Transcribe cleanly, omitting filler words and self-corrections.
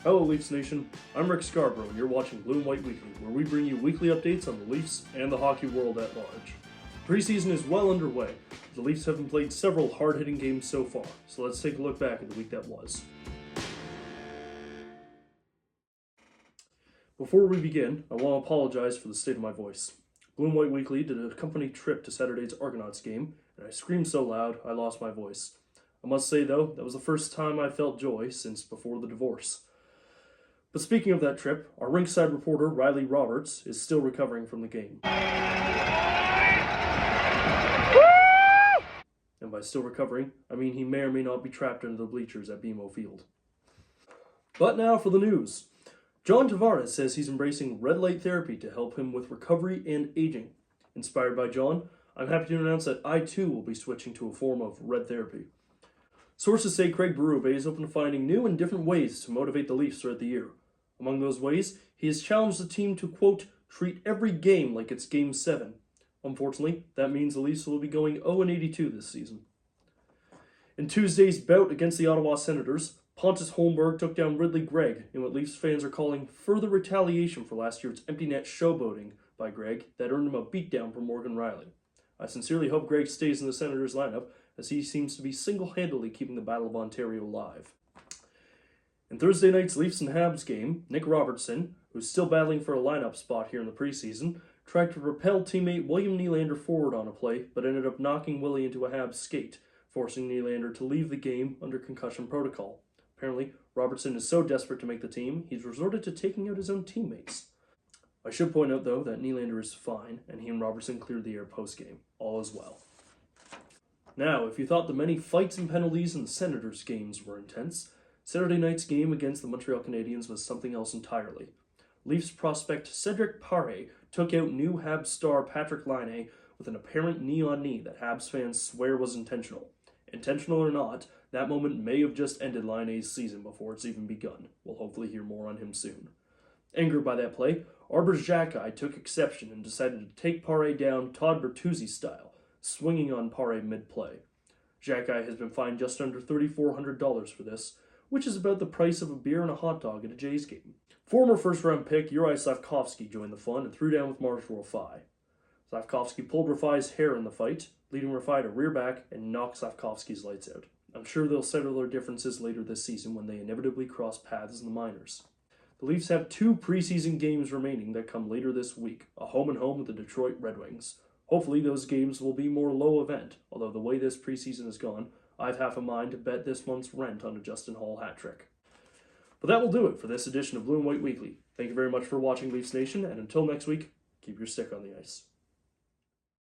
Hello Leafs Nation, I'm Rick Scarborough and you're watching Blue and White Weekly, where we bring you weekly updates on the Leafs and the hockey world at large. Preseason is well underway. The Leafs have played several hard-hitting games so far, so let's take a look back at the week that was. Before we begin, I want to apologize for the state of my voice. Blue and White Weekly did a company trip to Saturday's Argonauts game, and I screamed so loud I lost my voice. I must say though, that was the first time I felt joy since before the divorce. But speaking of that trip, our rinkside reporter Riley Roberts is still recovering from the game. And by still recovering, I mean he may or may not be trapped under the bleachers at BMO Field. But now for the news. John Tavares says he's embracing red light therapy to help him with recovery and aging. Inspired by John, I'm happy to announce that I too will be switching to a form of red therapy. Sources say Craig Berube is open to finding new and different ways to motivate the Leafs throughout the year. Among those ways, he has challenged the team to, quote, treat every game like it's Game 7. Unfortunately, that means the Leafs will be going 0-82 this season. In Tuesday's bout against the Ottawa Senators, Pontus Holmberg took down Greig in what Leafs fans are calling further retaliation for last year's empty net showboating by Greig that earned him a beatdown from Morgan Riley. I sincerely hope Greig stays in the Senators lineup, as he seems to be single-handedly keeping the Battle of Ontario alive. In Thursday night's Leafs and Habs game, Nick Robertson, who's still battling for a lineup spot here in the preseason, tried to propel teammate William Nylander forward on a play, but ended up knocking Willie into a Habs skate, forcing Nylander to leave the game under concussion protocol. Apparently, Robertson is so desperate to make the team, he's resorted to taking out his own teammates. I should point out, though, that Nylander is fine, and he and Robertson cleared the air post-game. All is well. Now, if you thought the many fights and penalties in the Senators' games were intense, Saturday night's game against the Montreal Canadiens was something else entirely. Leafs prospect Cedric Paré took out new Habs star Patrick Laine with an apparent knee-on-knee that Habs fans swear was intentional. Intentional or not, that moment may have just ended Laine's season before it's even begun. We'll hopefully hear more on him soon. Angered by that play, Arber's Xhekaj took exception and decided to take Paré down Todd Bertuzzi style, swinging on Paré mid-play. Xhekaj has been fined just under $3,400 for this, which is about the price of a beer and a hot dog at a Jays game. Former first-round pick Juraj Slafkovsky joined the fun and threw down with Marshall Rafai. Slafkovsky pulled Rafai's hair in the fight, leading Rafai to rear back and knock Slafkovsky's lights out. I'm sure they'll settle their differences later this season when they inevitably cross paths in the minors. The Leafs have 2 preseason games remaining that come later this week, a home-and-home with the Detroit Red Wings. Hopefully those games will be more low event, although the way this preseason has gone, I've half a mind to bet this month's rent on a Justin Hall hat trick. But that will do it for this edition of Blue and White Weekly. Thank you very much for watching, Leafs Nation, and until next week, keep your stick on the ice.